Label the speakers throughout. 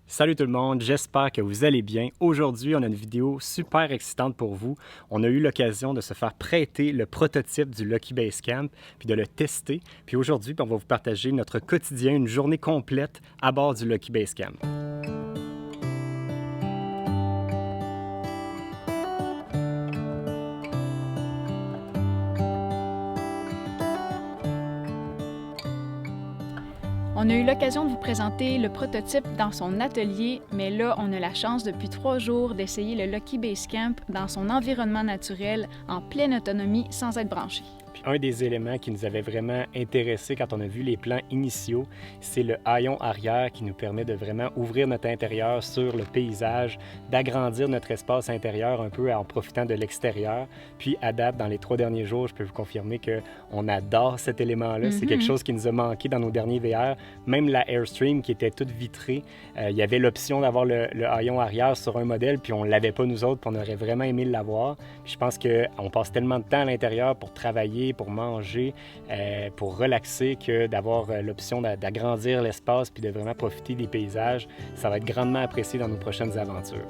Speaker 1: Salut tout le monde, j'espère que vous allez bien. Aujourd'hui, on a une vidéo super excitante pour vous. On a eu l'occasion de se faire prêter le prototype du Lucky Base Camp, puis de le tester. Puis aujourd'hui, on va vous partager notre quotidien, une journée complète à bord du Lucky Base Camp.
Speaker 2: On a eu l'occasion de vous présenter le prototype dans son atelier, mais là, on a la chance depuis 3 jours d'essayer le Lucky Base Camp dans son environnement naturel, en pleine autonomie, sans être branché.
Speaker 1: Puis un des éléments qui nous avait vraiment intéressé quand on a vu les plans initiaux, c'est le haillon arrière qui nous permet de vraiment ouvrir notre intérieur sur le paysage, d'agrandir notre espace intérieur un peu en profitant de l'extérieur. Puis à date, dans les 3 derniers jours, je peux vous confirmer qu'on adore cet élément-là. C'est quelque chose qui nous a manqué dans nos derniers VR. Même la Airstream qui était toute vitrée, il y avait l'option d'avoir le haillon arrière sur un modèle, puis on ne l'avait pas nous autres, puis on aurait vraiment aimé l'avoir. Puis je pense qu'on passe tellement de temps à l'intérieur pour travailler, pour manger, pour relaxer, que d'avoir l'option d'agrandir l'espace puis de vraiment profiter des paysages, ça va être grandement apprécié dans nos prochaines aventures.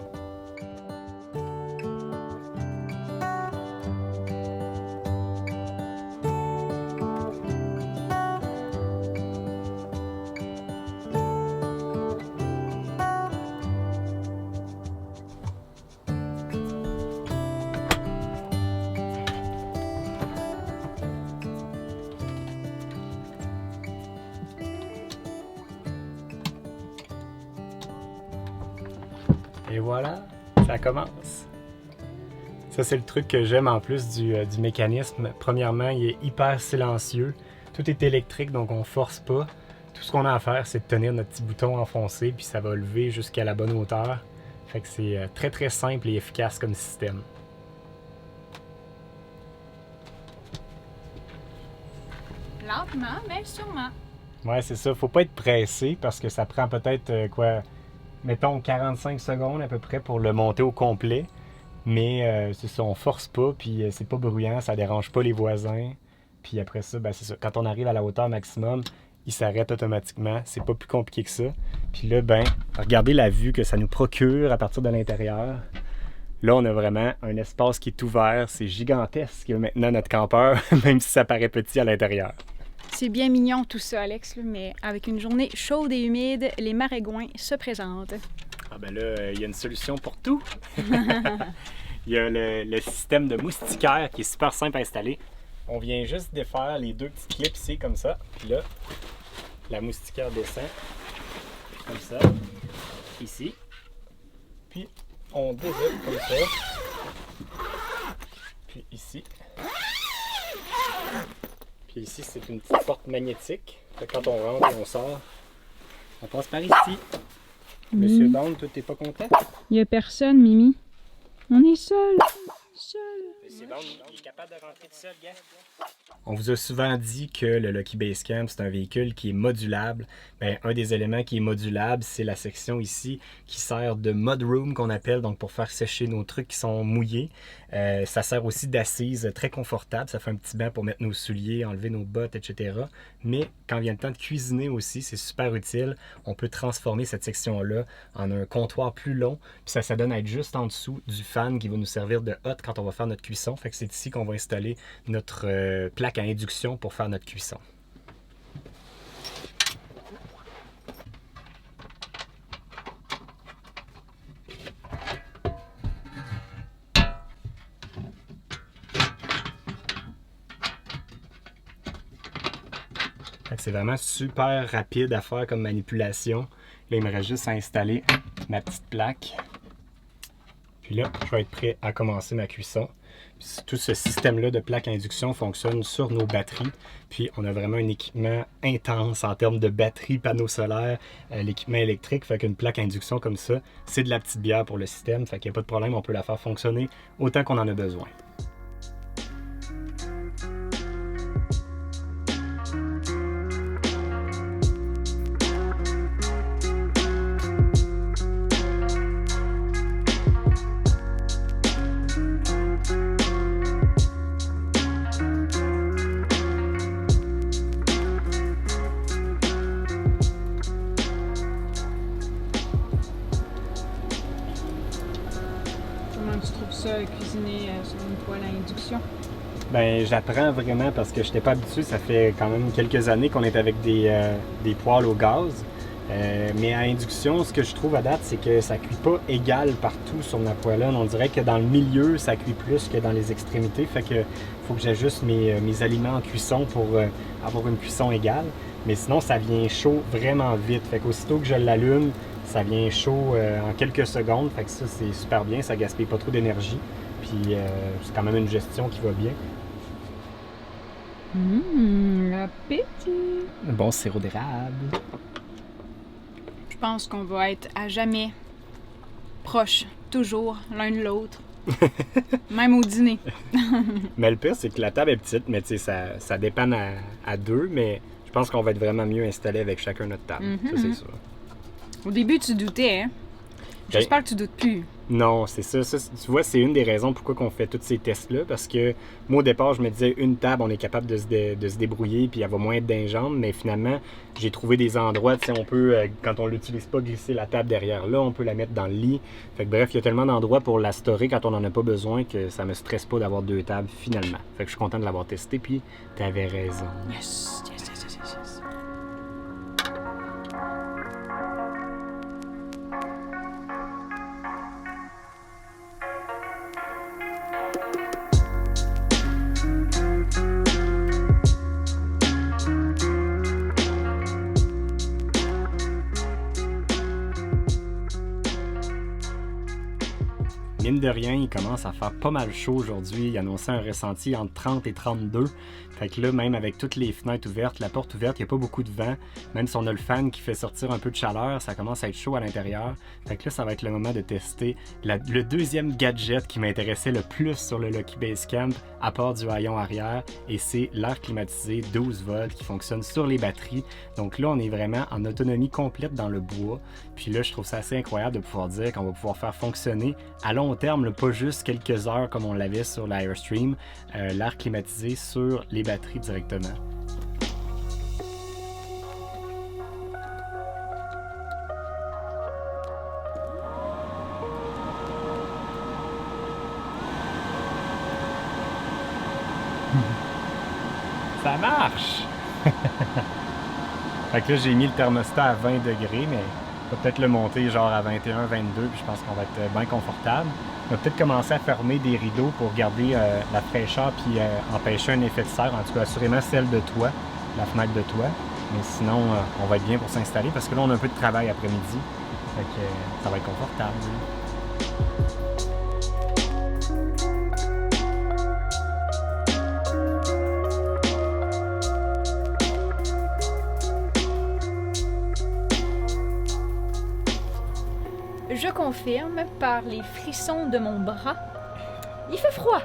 Speaker 1: Et voilà, ça commence. Ça, c'est le truc que j'aime en plus du mécanisme. Premièrement, il est hyper silencieux. Tout est électrique, donc on force pas. Tout ce qu'on a à faire, c'est de tenir notre petit bouton enfoncé, puis ça va lever jusqu'à la bonne hauteur. Fait que c'est très très simple et efficace comme système.
Speaker 2: Lentement, mais sûrement.
Speaker 1: Ouais, c'est ça. Faut pas être pressé parce que ça prend peut-être mettons 45 secondes à peu près pour le monter au complet. Mais c'est ça, on force pas, puis c'est pas bruyant, ça dérange pas les voisins. Puis après ça, ben c'est ça. Quand on arrive à la hauteur maximum, il s'arrête automatiquement. C'est pas plus compliqué que ça. Puis là, ben, regardez la vue que ça nous procure à partir de l'intérieur. Là, on a vraiment un espace qui est ouvert. C'est gigantesque maintenant notre campeur, même si ça paraît petit à l'intérieur.
Speaker 2: C'est bien mignon tout ça, Alex, mais avec une journée chaude et humide, les maringouins se présentent.
Speaker 1: Ah ben là, il y a une solution pour tout. Il y a le système de moustiquaire qui est super simple à installer. On vient juste défaire les 2 petits clips ici, comme ça. Puis là, la moustiquaire descend, comme ça, ici. Puis on dézippe comme ça. Puis ici. Puis ici, c'est une petite porte magnétique. Fait que quand on rentre et on sort, on passe par ici. Monsieur Down, toi, t'es pas content?
Speaker 2: Il n'y a personne, Mimi. On est seul.
Speaker 1: Monsieur Down, il est capable de rentrer tout seul, gars. On vous a souvent dit que le Lucky Base Camp, c'est un véhicule qui est modulable. Bien, un des éléments qui est modulable, c'est la section ici qui sert de mudroom qu'on appelle, donc pour faire sécher nos trucs qui sont mouillés. Ça sert aussi d'assise très confortable. Ça fait un petit banc pour mettre nos souliers, enlever nos bottes, etc. Mais quand vient le temps de cuisiner aussi, c'est super utile. On peut transformer cette section-là en un comptoir plus long. Puis ça donne à être juste en dessous du fan qui va nous servir de hotte quand on va faire notre cuisson. Fait que c'est ici qu'on va installer notre plaque à induction pour faire notre cuisson. C'est vraiment super rapide à faire comme manipulation. Là, il me reste juste à installer ma petite plaque. Puis là, je vais être prêt à commencer ma cuisson. Puis tout ce système-là de plaque à induction fonctionne sur nos batteries. Puis on a vraiment un équipement intense en termes de batterie, panneaux solaires, l'équipement électrique. Fait qu'une plaque à induction comme ça, c'est de la petite bière pour le système. Fait qu'il n'y a pas de problème, on peut la faire fonctionner autant qu'on en a besoin.
Speaker 2: tu trouves ça, cuisiner sur une poêle à induction?
Speaker 1: Ben, j'apprends vraiment parce que je n'étais pas habitué. Ça fait quand même quelques années qu'on est avec des poêles au gaz. Mais à induction, ce que je trouve à date, c'est que ça cuit pas égal partout sur ma poêlonne. On dirait que dans le milieu, ça cuit plus que dans les extrémités. Fait que faut que j'ajuste mes aliments en cuisson pour avoir une cuisson égale. Mais sinon, ça vient chaud vraiment vite. Fait qu'aussitôt que je l'allume, ça vient chaud en quelques secondes. Fait que ça, c'est super bien. Ça gaspille pas trop d'énergie. Puis c'est quand même une gestion qui va bien.
Speaker 2: Appétit!
Speaker 1: Un bon sirop d'érable.
Speaker 2: Je pense qu'on va être à jamais proches, toujours, l'un de l'autre. Même au dîner.
Speaker 1: Mais le pire, c'est que la table est petite, mais tu sais, ça dépanne à deux, mais je pense qu'on va être vraiment mieux installés avec chacun notre table. Ça, c'est sûr.
Speaker 2: Au début, tu doutais, hein? J'espère que tu doutes plus.
Speaker 1: Non, c'est ça. Tu vois, c'est une des raisons pourquoi on fait tous ces tests-là, parce que moi, au départ, je me disais, une table, on est capable de se débrouiller, puis il y va moins être d'injambes, mais finalement, j'ai trouvé des endroits, tu sais, on peut, quand on l'utilise pas, glisser la table derrière là, on peut la mettre dans le lit. Fait que bref, il y a tellement d'endroits pour la storer quand on n'en a pas besoin que ça me stresse pas d'avoir deux tables, finalement. Fait que je suis content de l'avoir testé, puis t'avais raison.
Speaker 2: Yes.
Speaker 1: Mine de rien, il commence à faire pas mal chaud aujourd'hui. Il annonçait un ressenti entre 30 et 32. Fait que là, même avec toutes les fenêtres ouvertes, la porte ouverte, il n'y a pas beaucoup de vent. Même si on a le fan qui fait sortir un peu de chaleur, ça commence à être chaud à l'intérieur. Fait que là, ça va être le moment de tester le deuxième gadget qui m'intéressait le plus sur le Lucky Base Camp, à part du haillon arrière, et c'est l'air climatisé 12 volts qui fonctionne sur les batteries. Donc là, on est vraiment en autonomie complète dans le bois. Puis là, je trouve ça assez incroyable de pouvoir dire qu'on va pouvoir faire fonctionner à long terme, pas juste quelques heures comme on l'avait sur l'Airstream, l'air climatisé sur les batteries directement. Ça marche! Fait que là, j'ai mis le thermostat à 20 degrés, mais on va peut-être le monter genre à 21, 22, puis je pense qu'on va être bien confortable. On va peut-être commencer à fermer des rideaux pour garder la fraîcheur puis empêcher un effet de serre, en tout cas assurément celle de toit, la fenêtre de toit. Mais sinon, on va être bien pour s'installer parce que là, on a un peu de travail après-midi. Fait que ça va être confortable.
Speaker 2: Je confirme par les frissons de mon bras, il fait froid.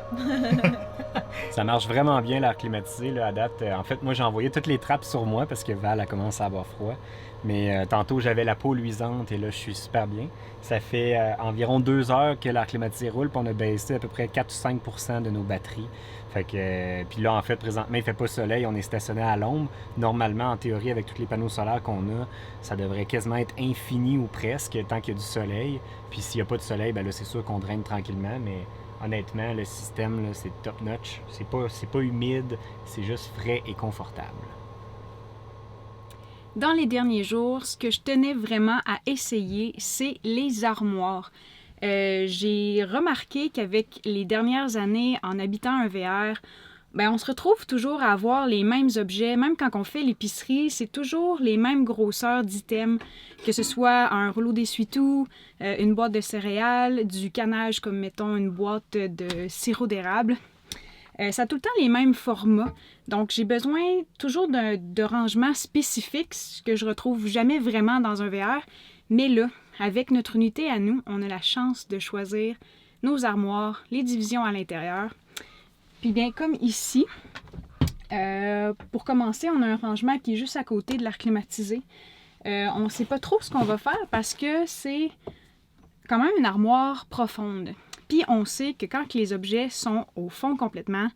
Speaker 1: Ça marche vraiment bien l'air climatisé là, à date. En fait, moi j'ai envoyé toutes les trappes sur moi parce que Val a commencé à avoir froid. Mais tantôt j'avais la peau luisante et là je suis super bien. Ça fait environ 2 heures que l'air climatisé roule puis on a baissé à peu près 4 ou 5% de nos batteries. Fait que, puis là en fait présentement il fait pas soleil, on est stationné à l'ombre. Normalement en théorie avec tous les panneaux solaires qu'on a, ça devrait quasiment être infini ou presque tant qu'il y a du soleil. Puis s'il y a pas de soleil, ben là c'est sûr qu'on draine tranquillement, mais honnêtement, le système, là, c'est top-notch. C'est pas humide, c'est juste frais et confortable.
Speaker 2: Dans les derniers jours, ce que je tenais vraiment à essayer, c'est les armoires. J'ai remarqué qu'avec les dernières années, en habitant un VR, on se retrouve toujours à avoir les mêmes objets. Même quand on fait l'épicerie, c'est toujours les mêmes grosseurs d'items, que ce soit un rouleau d'essuie-tout, une boîte de céréales, du canage comme, mettons, une boîte de sirop d'érable. Ça a tout le temps les mêmes formats. Donc, j'ai besoin toujours de rangements spécifiques, ce que je retrouve jamais vraiment dans un VR. Mais là, avec notre unité à nous, on a la chance de choisir nos armoires, les divisions à l'intérieur. Puis bien, comme ici, pour commencer, on a un rangement qui est juste à côté de l'air climatisé. On ne sait pas trop ce qu'on va faire parce que c'est quand même une armoire profonde. Puis on sait que quand les objets sont au fond complètement,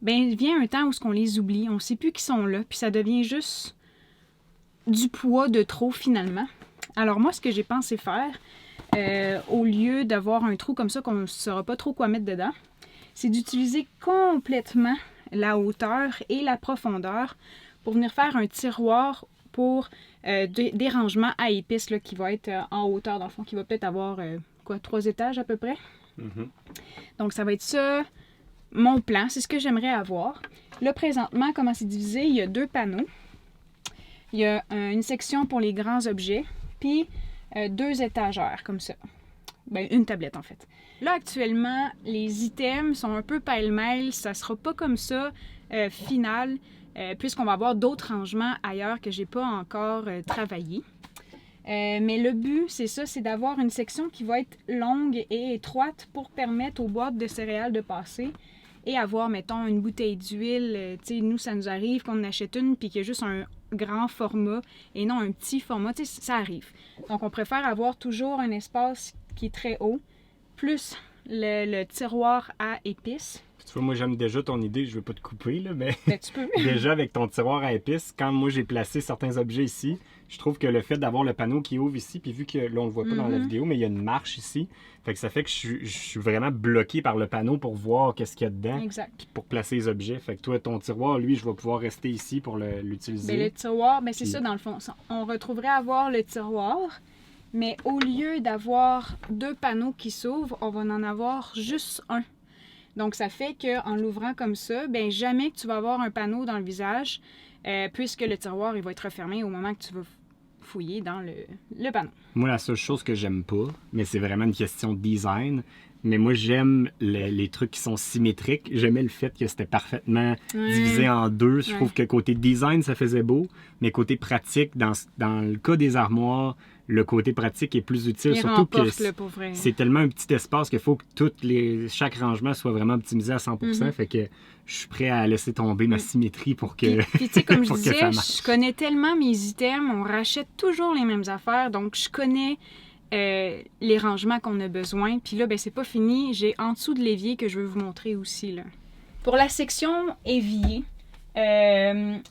Speaker 2: il vient un temps où on les oublie, on ne sait plus qu'ils sont là, puis ça devient juste du poids de trop finalement. Alors moi, ce que j'ai pensé faire, au lieu d'avoir un trou comme ça qu'on ne saura pas trop quoi mettre dedans, c'est d'utiliser complètement la hauteur et la profondeur pour venir faire un tiroir pour des rangements à épices là, qui va être en hauteur, dans le fond, qui va peut-être avoir 3 étages à peu près.
Speaker 1: Mm-hmm.
Speaker 2: Donc, ça va être ça, mon plan. C'est ce que j'aimerais avoir. Là, présentement, comment c'est divisé? Il y a 2 panneaux. Il y a une section pour les grands objets, puis 2 étagères, comme ça. Ben, une tablette, en fait. Là, actuellement, les items sont un peu pêle-mêle. Ça sera pas comme ça, final, puisqu'on va avoir d'autres rangements ailleurs que j'ai pas encore travaillé. Mais le but, c'est ça, c'est d'avoir une section qui va être longue et étroite pour permettre aux boîtes de céréales de passer et avoir, mettons, une bouteille d'huile. Tu sais, nous, ça nous arrive qu'on en achète une puis qu'il y a juste un grand format et non un petit format. Tu sais, ça arrive. Donc, on préfère avoir toujours un espace qui est très haut, plus le tiroir à épices.
Speaker 1: Tu vois, moi, j'aime déjà ton idée. Je veux pas te couper, là, mais
Speaker 2: Ben, tu peux.
Speaker 1: déjà, avec ton tiroir à épices, quand moi, j'ai placé certains objets ici, je trouve que le fait d'avoir le panneau qui ouvre ici, puis vu que là, on le voit pas dans la vidéo, mais il y a une marche ici, fait que ça fait que je suis vraiment bloqué par le panneau pour voir qu'est-ce qu'il y a dedans.
Speaker 2: Exact.
Speaker 1: Puis pour placer les objets. Fait que toi, ton tiroir, lui, je vais pouvoir rester ici pour l'utiliser.
Speaker 2: Ben, le tiroir, ben, c'est
Speaker 1: Puis...
Speaker 2: ça, dans le fond. On retrouverait avoir le tiroir, mais au lieu d'avoir 2 panneaux qui s'ouvrent, on va en avoir juste un. Donc, ça fait qu'en l'ouvrant comme ça, ben jamais que tu vas avoir un panneau dans le visage, puisque le tiroir, il va être refermé au moment que tu vas fouiller dans le panneau.
Speaker 1: Moi, la seule chose que j'aime pas, mais c'est vraiment une question de design, mais moi, j'aime les trucs qui sont symétriques. J'aimais le fait que c'était parfaitement divisé en 2. Je trouve que côté design, ça faisait beau, mais côté pratique, dans le cas des armoires, le côté pratique est plus utile.
Speaker 2: Il
Speaker 1: surtout que
Speaker 2: c'est
Speaker 1: tellement un petit espace qu'il faut que chaque rangement soit vraiment optimisé à 100%. Fait que je suis prêt à laisser tomber ma symétrie pour que
Speaker 2: Puis tu sais, comme je disais, je connais tellement mes items, on rachète toujours les mêmes affaires, donc je connais les rangements qu'on a besoin. Puis là, ben c'est pas fini, j'ai en dessous de l'évier que je veux vous montrer aussi, là. Pour la section évier,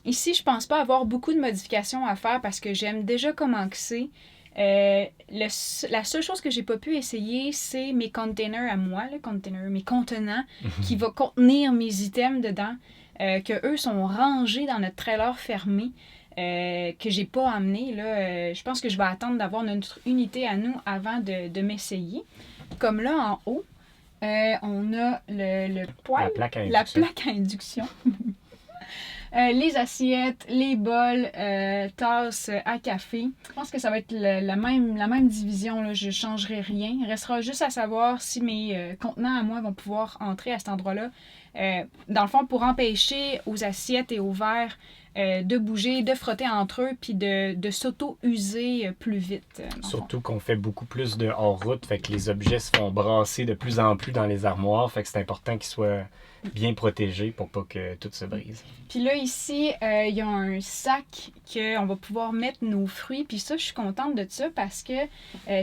Speaker 2: ici, je pense pas avoir beaucoup de modifications à faire parce que j'aime déjà comment que c'est. La seule chose que j'ai pas pu essayer, c'est mes containers à moi, mes contenants qui vont contenir mes items dedans, que eux sont rangés dans notre trailer fermé, que j'ai pas amené. Là, je pense que je vais attendre d'avoir notre unité à nous avant de m'essayer. Comme là, en haut, on a le poêle, la plaque à induction. Les assiettes, les bols, tasses à café. Je pense que ça va être la même division. Là. Je ne changerai rien. Il restera juste à savoir si mes contenants à moi vont pouvoir entrer à cet endroit-là. Dans le fond, pour empêcher aux assiettes et aux verres de bouger, de frotter entre eux, puis de s'auto-user plus vite.
Speaker 1: Surtout qu'on fait beaucoup plus de hors-route, fait que les objets se font brasser de plus en plus dans les armoires, fait que c'est important qu'ils soient bien protégés pour pas que tout se brise.
Speaker 2: Puis là, ici, il y a un sac qu'on va pouvoir mettre nos fruits, puis ça, je suis contente de ça parce que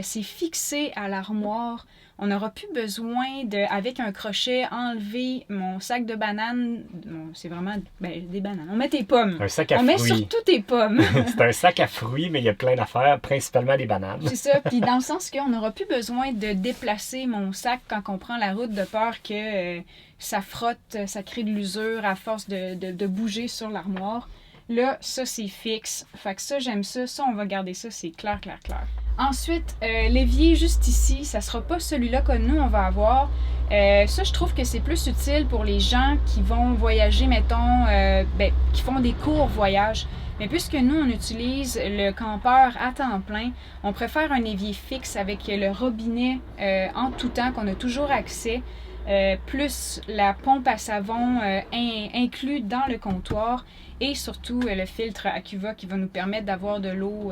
Speaker 2: c'est fixé à l'armoire. On n'aura plus besoin avec un crochet, enlever mon sac de bananes. C'est vraiment des bananes. On met tes pommes.
Speaker 1: Un sac à
Speaker 2: fruits. On met surtout tes pommes.
Speaker 1: C'est un sac à fruits, mais il y a plein d'affaires, principalement des bananes.
Speaker 2: C'est ça. Puis dans le sens qu'on n'aura plus besoin de déplacer mon sac quand on prend la route de peur que ça frotte, ça crée de l'usure à force de bouger sur l'armoire. Là, ça, c'est fixe. Fait que ça, j'aime ça. Ça, on va garder ça. C'est clair. Ensuite, l'évier juste ici, ça sera pas celui-là que nous, on va avoir. Ça, je trouve que c'est plus utile pour les gens qui vont voyager, mettons, qui font des courts voyages. Mais puisque nous, on utilise le campeur à temps plein, on préfère un évier fixe avec le robinet en tout temps, qu'on a toujours accès, plus la pompe à savon inclus dans le comptoir. Et surtout, le filtre AccuVa qui va nous permettre d'avoir de l'eau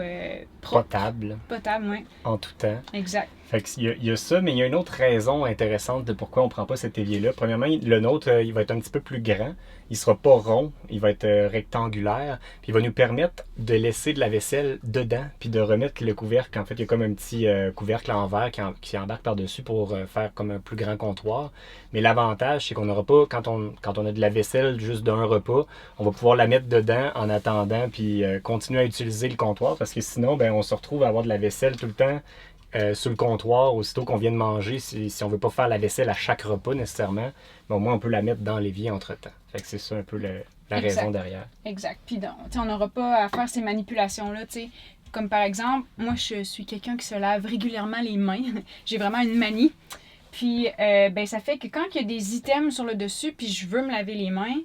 Speaker 1: potable.
Speaker 2: Potable, oui.
Speaker 1: En tout temps.
Speaker 2: Exact.
Speaker 1: Fait qu'il y a ça, mais il y a une autre raison intéressante de pourquoi on ne prend pas cet évier-là. Premièrement, le nôtre, il va être un petit peu plus grand. Il ne sera pas rond, il va être rectangulaire. Puis il va nous permettre de laisser de la vaisselle dedans, puis de remettre le couvercle. En fait, il y a comme un petit couvercle en verre qui embarque par-dessus pour faire comme un plus grand comptoir. Mais l'avantage, c'est qu'on n'aura pas, quand on a de la vaisselle juste d'un repas, on va pouvoir la mettre dedans en attendant, puis continuer à utiliser le comptoir. Parce que sinon, on se retrouve à avoir de la vaisselle tout le temps sur le comptoir aussitôt qu'on vient de manger, si on veut pas faire la vaisselle à chaque repas nécessairement, mais au moins on peut la mettre dans l'évier entre-temps. Fait que c'est ça un peu la raison derrière.
Speaker 2: Exact. Puis on n'aura pas à faire ces manipulations-là, tu sais. Comme par exemple, moi je suis quelqu'un qui se lave régulièrement les mains. J'ai vraiment une manie. Puis ça fait que quand il y a des items sur le dessus, puis je veux me laver les mains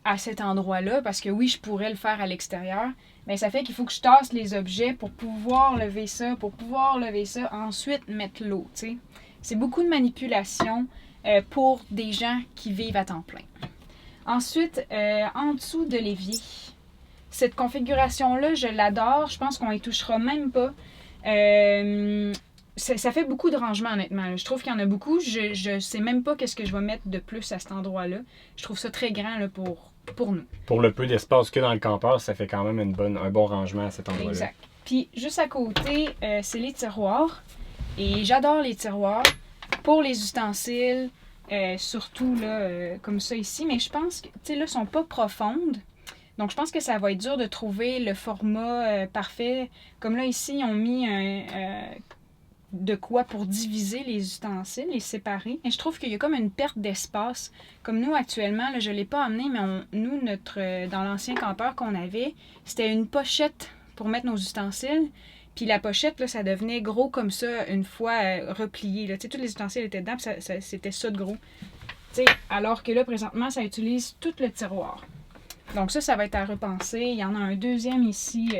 Speaker 2: à cet endroit-là, parce que oui, je pourrais le faire à l'extérieur, mais ça fait qu'il faut que je tasse les objets pour pouvoir lever ça, ensuite mettre l'eau, tu sais. C'est beaucoup de manipulation pour des gens qui vivent à temps plein. Ensuite, en dessous de l'évier, cette configuration-là, je l'adore. Je pense qu'on y touchera même pas. Ça fait beaucoup de rangements, honnêtement. Je trouve qu'il y en a beaucoup. Je sais même pas qu'est-ce que je vais mettre de plus à cet endroit-là. Je trouve ça très grand là, pour nous.
Speaker 1: Pour le peu d'espace que dans le campeur, ça fait quand même un bon rangement à cet endroit-là.
Speaker 2: Exact. Puis juste à côté, c'est les tiroirs. Et j'adore les tiroirs pour les ustensiles, surtout là, comme ça ici. Mais je pense que, tu sais, là, ils sont pas profondes. Donc, je pense que ça va être dur de trouver le format parfait. Comme là, ici, ils ont mis de quoi pour diviser les ustensiles, les séparer. Et je trouve qu'il y a comme une perte d'espace. Comme nous, actuellement, là, je ne l'ai pas amené, mais dans l'ancien campeur qu'on avait, c'était une pochette pour mettre nos ustensiles. Puis la pochette, là, ça devenait gros comme ça une fois replié. Là. Tu sais, tous les ustensiles étaient dedans, puis c'était ça de gros. Tu sais, alors que là, présentement, ça utilise tout le tiroir. Donc ça va être à repenser. Il y en a un deuxième ici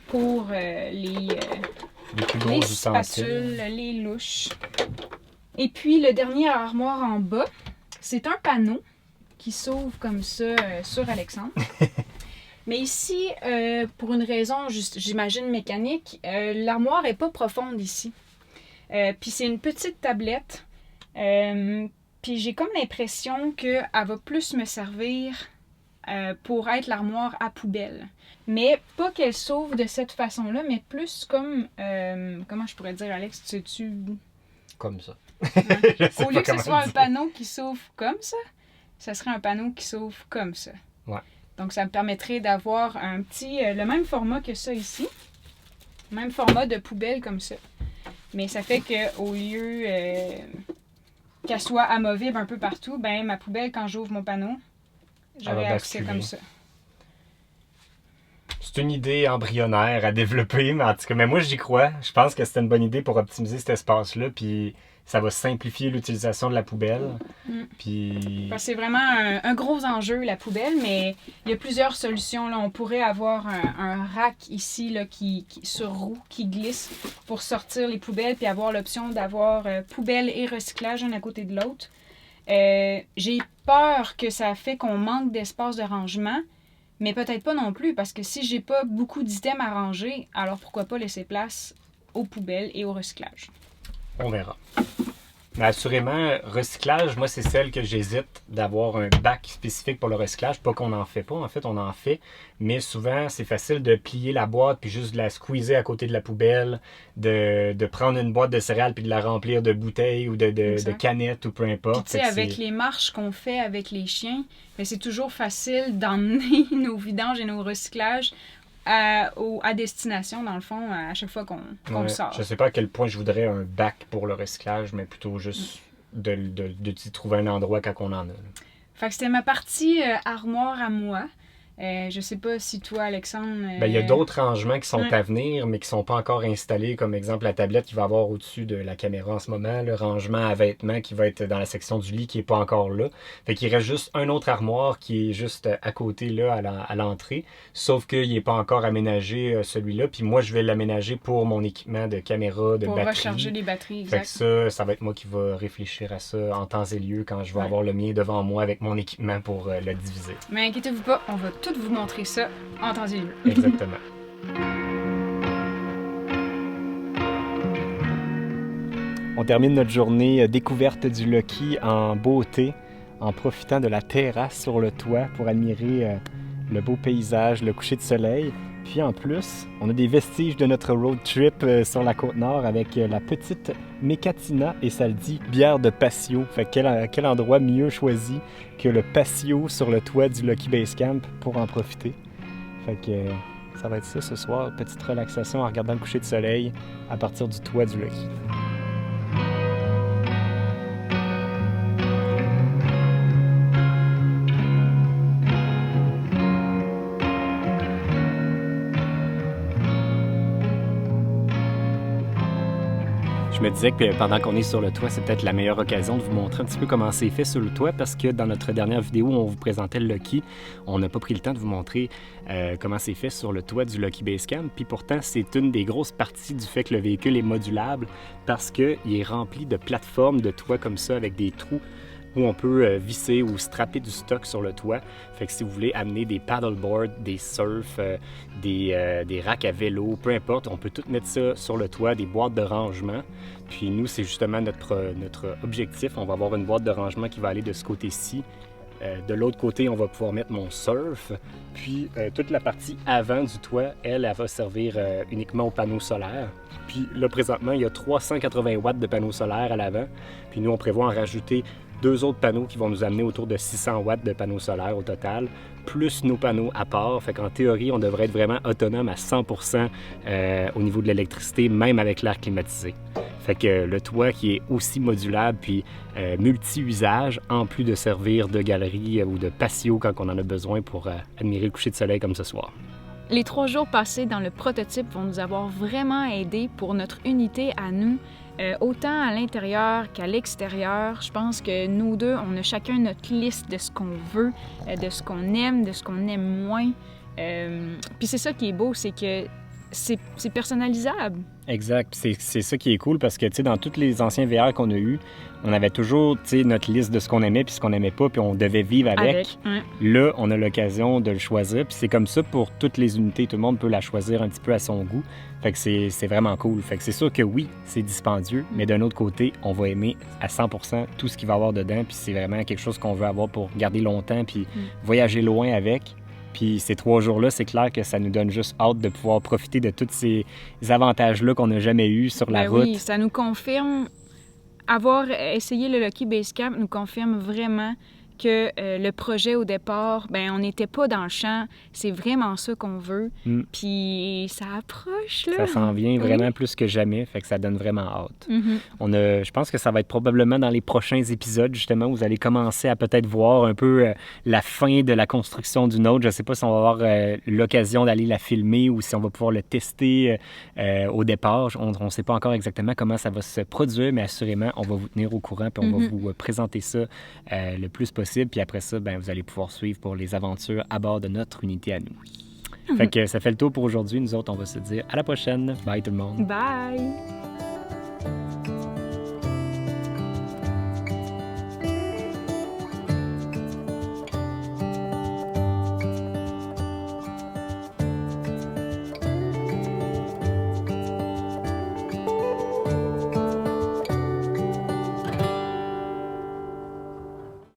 Speaker 2: pour les spatules, les louches. Et puis le dernier armoire en bas, c'est un panneau qui s'ouvre comme ça sur Alexandre. Mais ici, pour une raison, j'imagine mécanique, l'armoire n'est pas profonde ici. Puis c'est une petite tablette. Puis j'ai comme l'impression qu'elle va plus me servir pour être l'armoire à poubelle. Mais pas qu'elle s'ouvre de cette façon-là, mais plus comme... comment je pourrais dire, Alex, tu...
Speaker 1: Comme ça.
Speaker 2: Ouais. Au lieu que ce soit un panneau qui s'ouvre comme ça serait un panneau qui s'ouvre comme ça.
Speaker 1: Ouais.
Speaker 2: Donc, ça me permettrait d'avoir un petit... le même format que ça ici. Même format de poubelle comme ça. Mais ça fait qu'au lieu qu'elle soit amovible un peu partout, ben ma poubelle, quand j'ouvre mon panneau, j'aurais accès comme ça.
Speaker 1: C'est une idée embryonnaire à développer, mais en tout cas, mais moi j'y crois. Je pense que c'était une bonne idée pour optimiser cet espace-là, puis ça va simplifier l'utilisation de la poubelle. Puis...
Speaker 2: Parce que c'est vraiment un gros enjeu, la poubelle, mais il y a plusieurs solutions. Là. On pourrait avoir un rack ici là, qui sur roue qui glisse pour sortir les poubelles, puis avoir l'option d'avoir poubelle et recyclage un à côté de l'autre. J'ai peur que ça fait qu'on manque d'espace de rangement, mais peut-être pas non plus, parce que si j'ai pas beaucoup d'items à ranger, alors pourquoi pas laisser place aux poubelles et au recyclage?
Speaker 1: On verra. Mais assurément, recyclage, moi, c'est celle que j'hésite d'avoir un bac spécifique pour le recyclage. Pas qu'on n'en fait pas, en fait, on en fait. Mais souvent, c'est facile de plier la boîte puis juste de la squeezer à côté de la poubelle, de prendre une boîte de céréales puis de la remplir de bouteilles ou de canettes ou peu importe.
Speaker 2: Puis, tu sais, avec les marches qu'on fait avec les chiens, mais c'est toujours facile d'emmener nos vidanges et nos recyclages à destination, dans le fond, à chaque fois qu'on le sort.
Speaker 1: Je sais pas à quel point je voudrais un bac pour le recyclage, mais plutôt juste de trouver un endroit quand on en a. Là.
Speaker 2: Fait que c'était ma partie armoire à moi. Je sais pas si toi, Alexandre...
Speaker 1: Il y a d'autres rangements qui sont à venir, mais qui sont pas encore installés, comme exemple la tablette qu'il va y avoir au-dessus de la caméra en ce moment, le rangement à vêtements qui va être dans la section du lit qui est pas encore là. Fait qu'il reste juste un autre armoire qui est juste à côté là à l'entrée, sauf qu'il est pas encore aménagé celui-là, puis moi je vais l'aménager pour mon équipement de caméra, de batterie.
Speaker 2: Pour recharger les batteries, exact.
Speaker 1: Fait que ça va être moi qui va réfléchir à ça en temps et lieu quand je vais avoir le mien devant moi avec mon équipement pour le diviser.
Speaker 2: Mais inquiétez-vous pas, on va tout vous montrer ça en temps et lieu.
Speaker 1: Exactement. On termine notre journée découverte du Lucky en beauté, en profitant de la terrasse sur le toit pour admirer le beau paysage, le coucher de soleil. Puis en plus, on a des vestiges de notre road trip sur la Côte-Nord avec la petite Mécatina et ça le dit bière de patio. Fait que quel endroit mieux choisi que le patio sur le toit du Lucky Base Camp pour en profiter. Fait que Ça va être ça ce soir, petite relaxation en regardant le coucher de soleil à partir du toit du Lucky. Je me disais que pendant qu'on est sur le toit, c'est peut-être la meilleure occasion de vous montrer un petit peu comment c'est fait sur le toit, parce que dans notre dernière vidéo où on vous présentait le Lucky, on n'a pas pris le temps de vous montrer comment c'est fait sur le toit du Lucky Basecamp. Puis pourtant, c'est une des grosses parties du fait que le véhicule est modulable, parce qu'il est rempli de plateformes de toit comme ça, avec des trous où on peut visser ou strapper du stock sur le toit. Fait que si vous voulez amener des paddleboards, des surfs, des racks à vélo, peu importe, on peut tout mettre ça sur le toit, des boîtes de rangement. Puis nous, c'est justement notre objectif. On va avoir une boîte de rangement qui va aller de ce côté-ci. De l'autre côté, on va pouvoir mettre mon surf. Puis toute la partie avant du toit, elle va servir uniquement aux panneaux solaires. Puis là, présentement, il y a 380 watts de panneaux solaires à l'avant. Puis nous, on prévoit en rajouter 2 autres panneaux qui vont nous amener autour de 600 watts de panneaux solaires au total, plus nos panneaux à part. Fait qu'en théorie, on devrait être vraiment autonome à 100% au niveau de l'électricité, même avec l'air climatisé. Fait que le toit qui est aussi modulable puis multi-usage, en plus de servir de galerie ou de patio quand on en a besoin pour admirer le coucher de soleil comme ce soir.
Speaker 2: Les 3 jours passés dans le prototype vont nous avoir vraiment aidés pour notre unité à nous, autant à l'intérieur qu'à l'extérieur. Je pense que nous deux, on a chacun notre liste de ce qu'on veut, de ce qu'on aime, de ce qu'on aime moins. Puis c'est ça qui est beau, c'est que c'est personnalisable.
Speaker 1: Exact. C'est ça qui est cool parce que, tu sais, dans tous les anciens VR qu'on a eus, on avait toujours, tu sais, notre liste de ce qu'on aimait puis ce qu'on n'aimait pas, puis on devait vivre avec.
Speaker 2: Ouais.
Speaker 1: Là, on a l'occasion de le choisir, puis c'est comme ça pour toutes les unités. Tout le monde peut la choisir un petit peu à son goût. Fait que c'est vraiment cool. Fait que c'est sûr que oui, c'est dispendieux, mais d'un autre côté, on va aimer à 100% tout ce qu'il va y avoir dedans, puis c'est vraiment quelque chose qu'on veut avoir pour garder longtemps puis voyager loin avec. Puis ces 3 jours-là, c'est clair que ça nous donne juste hâte de pouvoir profiter de tous ces avantages-là qu'on n'a jamais eus sur la route.
Speaker 2: Oui, ça nous confirme, avoir essayé le Lucky Basecamp nous confirme vraiment que le projet au départ, ben on n'était pas dans le champ, c'est vraiment ça qu'on veut. Puis ça approche, là.
Speaker 1: Ça s'en vient vraiment plus que jamais, fait que ça donne vraiment hâte.
Speaker 2: Mm-hmm.
Speaker 1: Je pense que ça va être probablement dans les prochains épisodes, justement, où vous allez commencer à peut-être voir un peu la fin de la construction d'une autre. Je ne sais pas si on va avoir l'occasion d'aller la filmer ou si on va pouvoir le tester au départ. On ne sait pas encore exactement comment ça va se produire, mais assurément, on va vous tenir au courant puis on va vous présenter ça le plus possible. Puis après ça, ben, vous allez pouvoir suivre pour les aventures à bord de notre unité à nous. Fait que ça fait le tour pour aujourd'hui. Nous autres, on va se dire à la prochaine. Bye tout le monde.
Speaker 2: Bye!